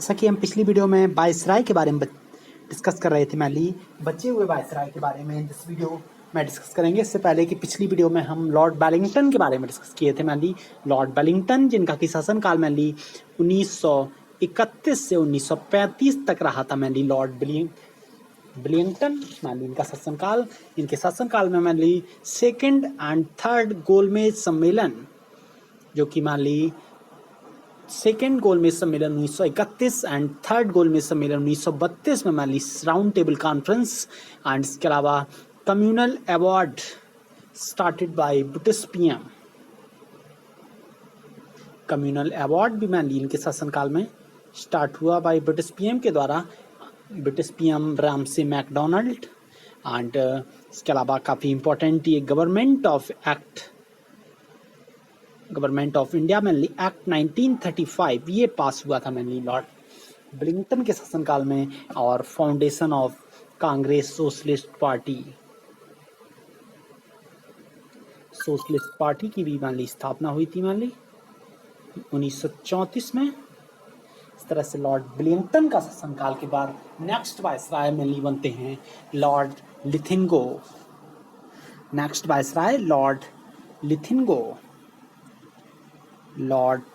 जैसा कि हम पिछली वीडियो में वायसराय के बारे में डिस्कस कर रहे थे मैनली, बचे हुए वायसराय के बारे में दिस वीडियो में डिस्कस करेंगे। इससे पहले कि पिछली वीडियो में हम लॉर्ड वेलिंगटन के बारे में डिस्कस किए थे मैनली। लॉर्ड वेलिंगटन जिनका कि शासनकाल मैनली 1931 से 1935 तक रहा था मैनली। लॉर्ड वेलिंगटन मैनली इनका शासनकाल, इनके शासनकाल में मैनली सेकेंड एंड थर्ड गोलमेज सम्मेलन, जो कि मैनली सेकेंड गोलमेज सम्मेलन 1931 एंड थर्ड गोलमेज सम्मेलन 1932 में mainly round table conference, and इसके अलावा communal award started by British PM. Communal award भी मैनली इनके शासनकाल में स्टार्ट हुआ बाय ब्रिटिश पीएम के द्वारा, British PM Ramsay MacDonald. And इसके अलावा काफ़ी इंपॉर्टेंट ये Government of India mainly act 1935 ये पास हुआ था मैनली लॉर्ड वेलिंगटन के शासनकाल में। और foundation of Congress socialist party की भी मैनली स्थापना हुई थी मैनली 1934 में। इस तरह से लॉर्ड वेलिंगटन का शासनकाल के बाद नेक्स्ट वायसराय मैनली बनते हैं लॉर्ड लिथिंगो। नेक्स्ट वायसराय लॉर्ड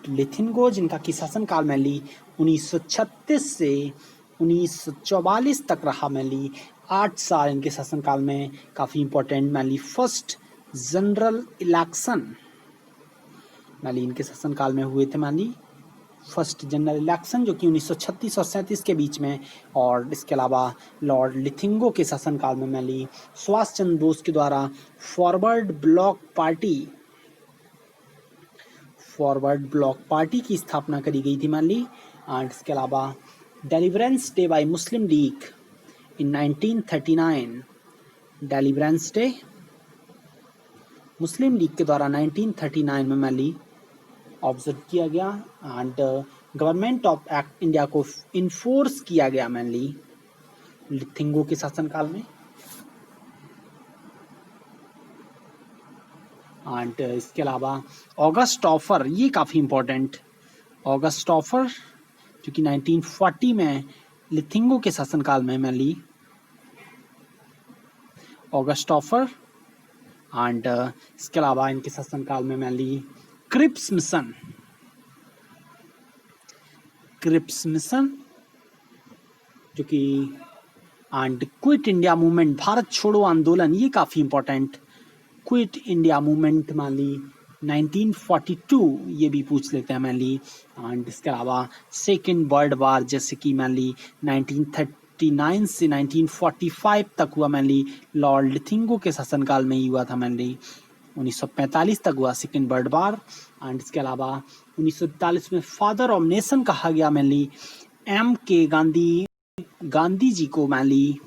लिथिंगो जिनका कि शासनकाल मैनली 1936 से 1944 तक रहा मैनली। 8 साल इनके शासनकाल में काफ़ी important mainly first general election mainly इनके शासनकाल में हुए थे मैनली। फर्स्ट जनरल इलेक्शन जो कि 1936 और 37 के बीच में। और इसके अलावा लॉर्ड लिथिंगो के शासनकाल में मैनली सुभाष चंद्र बोस के द्वारा फॉरवर्ड ब्लॉक पार्टी की स्थापना करी गई थी मैनली। एंड इसके अलावा deliverance day bye Muslim league इन 1939, डेलिवरेंस डे मुस्लिम लीग के द्वारा 1939 में मैनली ऑब्जर्व किया गया। And government of act India को इन्फोर्स किया गया मैनली लिथिंगो के शासनकाल में। एंड इसके अलावा ऑगस्ट ऑफर, ये काफ़ी इंपॉर्टेंट, ऑगस्ट ऑफर जो कि 1940 में लिथिंगो के शासनकाल में मैनली ऑगस्ट ऑफर। एंड इसके अलावा इनके शासनकाल में मैनली क्रिप्स मिशन जो कि and quit India movement, Bharat छोड़ो आंदोलन, ये काफ़ी important. Quit India movement mainly 1942 ये भी पूछ लेते हैं मैनली। एंड इसके अलावा सेकेंड वर्ल्ड वार जैसे कि मैनली 1939 से 1945 तक हुआ मैनली लॉर्ड लिथिंगो के शासनकाल में ही हुआ था मैनली। 1945 तक हुआ सेकेंड वर्ल्ड वार। एंड इसके अलावा 1941 में फादर ऑफ नेशन कहा गया मैनली M.K. गांधी जी को मैनली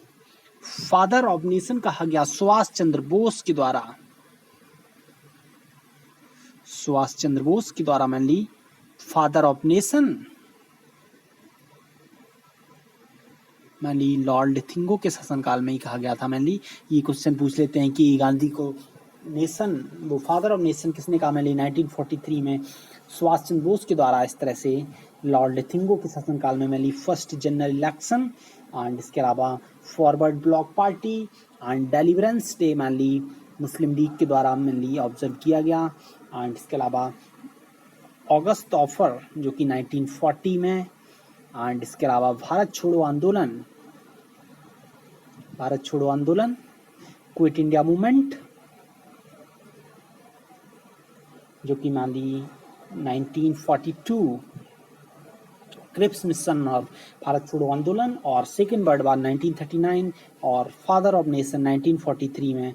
फादर ऑफ नेशन कहा गया सुभाष चंद्र बोस के द्वारा mainly father of nation mainly lord लिथिंगो के शासनकाल में ही कहा गया था मैनली। ये क्वेश्चन पूछ लेते हैं कि गांधी को नेशन, वो फादर ऑफ नेशन किसने कहा मैनली 1943 में सुभाष चंद्र बोस के द्वारा। इस तरह से लॉर्ड लिथिंगो के शासनकाल में mainly first general election. And इसके अलावा Forward Bloc party and Deliverance Day mainly Muslim League के द्वारा मैनली ऑब्जर्व किया गया। एंड इसके अलावा ऑगस्ट ऑफर जो कि 1940 में। एंड इसके अलावा भारत छोड़ो आंदोलन, क्विट इंडिया मूवमेंट जो कि मैनली 1942, क्रिप्स मिशन और भारत छोड़ो आंदोलन, और सेकेंड वर्ल्ड वार 1939, और फादर ऑफ नेशन 1943 में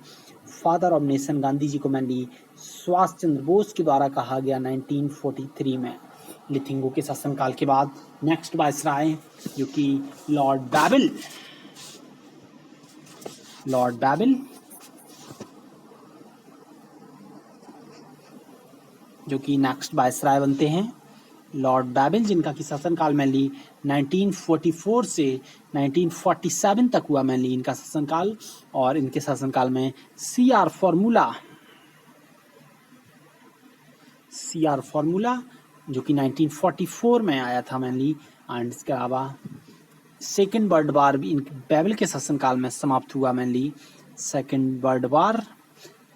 father of nation Gandhi ji को मैनली सुभाष चंद्र बोस के द्वारा कहा गया 1943 में लिथिंगो के शासनकाल के बाद। नेक्स्ट वायसराय जो कि लॉर्ड बैबिल जो कि नेक्स्ट वायसराय बनते हैं लॉर्ड बैबिल जिनका कि शासनकाल मैनली 1944 से 1947 तक हुआ मैनली इनका शासनकाल। और इनके शासनकाल में CR फॉर्मूला जो कि 1944 में आया था मैनली एंड इसके अलावा सेकेंड वर्ल्ड वार भी बैबल के शासनकाल में समाप्त हुआ मेनली। सेकेंड वर्ल्ड वार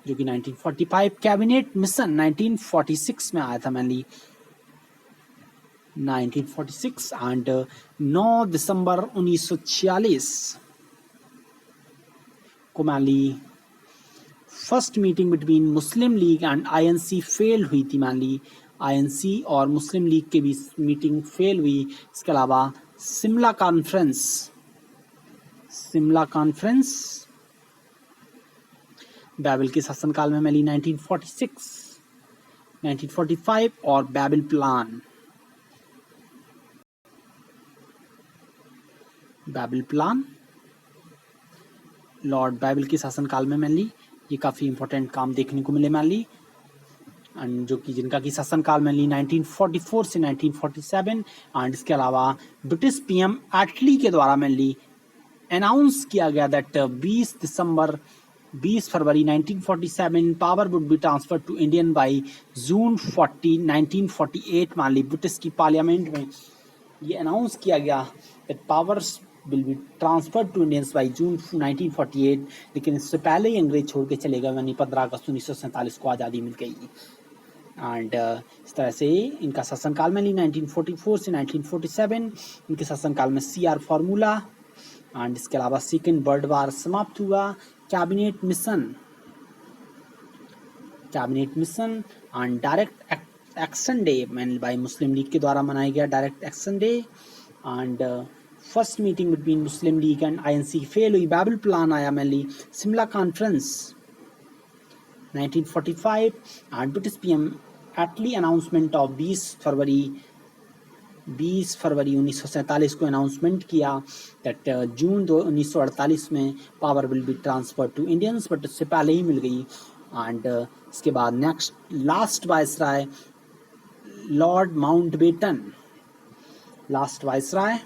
जो कि 1945, कैबिनेट मिशन 1946 में आया था मेनली 1946 एंड 9 दिसंबर 1946 को mainly first meeting between Muslim League and INC fail हुई थी मेनली। आईएनसी और मुस्लिम लीग के बीच मीटिंग फेल हुई। इसके अलावा शिमला कॉन्फ्रेंस बैबल के शासनकाल में मिली 1946, 1945 और बैबल प्लान लॉर्ड बैबल के शासनकाल में मिली। ये काफ़ी इंपॉर्टेंट काम देखने को मिले मेनली, एंड जो कि जिनका कि शासनकाल में 1944 से 1947। एंड इसके अलावा ब्रिटिश पीएम एटली के द्वारा मेनली अनाउंस किया गया that 20 February 1947 power would be transfer to Indian by June 40, 1948। मान ली ब्रिटिश की पार्लियामेंट में ये अनाउंस किया गया that powers will be transfer to Indians by June 1948, लेकिन इससे पहले ही अंग्रेज छोड़ के चले गए, यानी 15 अगस्त 1947 को आज़ादी मिल गई। एंड इस तरह से इनका शासनकाल में 1944 से 1947 इनके शासनकाल में CR फार्मूला। एंड इसके अलावा सेकेंड वर्ल्ड वार समाप्त हुआ। Cabinet Mission and Direct Action Day main by Muslim League के द्वारा मनाया गया Direct Action Day. And first meeting between Muslim League and INC fail हुई। बैबल प्लान आया mainly. Shimla conference 1945 and British PM Attlee announcement of 20 फरवरी 1947 को announcement किया that June 1948 में power will be transfer to Indians, but उससे पहले ही मिल गई। एंड इसके बाद next last viceroy lord Mountbatten, last viceroy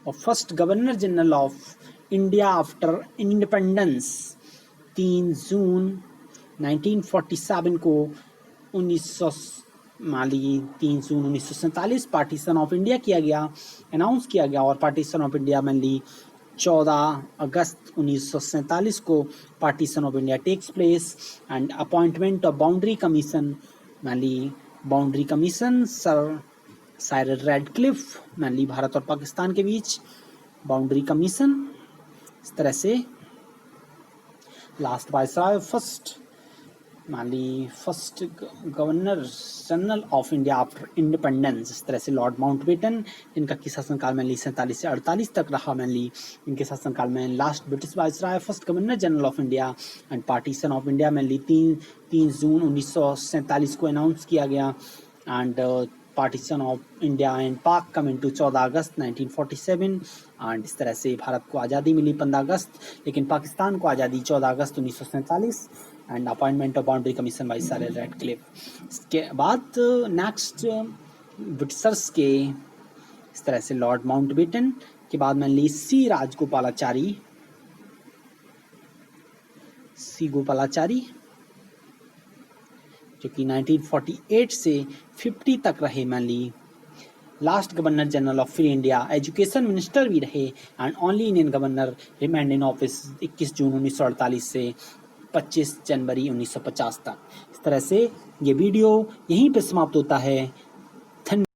और first governor general of India after independence 3 June 1947 को 3 जून 1947 पार्टीशन ऑफ इंडिया किया गया, अनाउंस किया गया। और पार्टीशन ऑफ इंडिया मेनली 14 अगस्त 1947 को partition of India takes place. And appointment of boundary commission mainly boundary commission Sir Cyril Radcliffe mainly Bharat और पाकिस्तान के बीच बाउंड्री कमीशन। इस तरह से last viceroy first governor general of India after independence. इस तरह से लॉर्ड माउंटबेटन जिनका कि शासनकाल में 47 से 48 तक रहा मेनली। इनके शासनकाल में last British viceroy first governor general of India and partition of India mainly 3 June 1947 को अनाउंस किया गया। And partition of India and पाक कम इनटू 14 अगस्त 1947। एंड इस तरह से भारत को आज़ादी मिली 15 अगस्त, लेकिन पाकिस्तान को आज़ादी 14 अगस्त 1947। And appointment of boundary commission by Cyril Radcliffe. इसके बाद नेक्स्ट ब्रिटिशर्स के इस तरह से लॉर्ड माउंटबेटन के बाद मेनली सी गोपालाचारी जो कि 1948 से 50 तक रहे mainly last governor general of free India, education minister भी रहे and only Indian governor remained in office 21 जून 1948 से 25 जनवरी 1950 तक। इस तरह से ये वीडियो यहीं पे समाप्त होता है। धन्यवाद।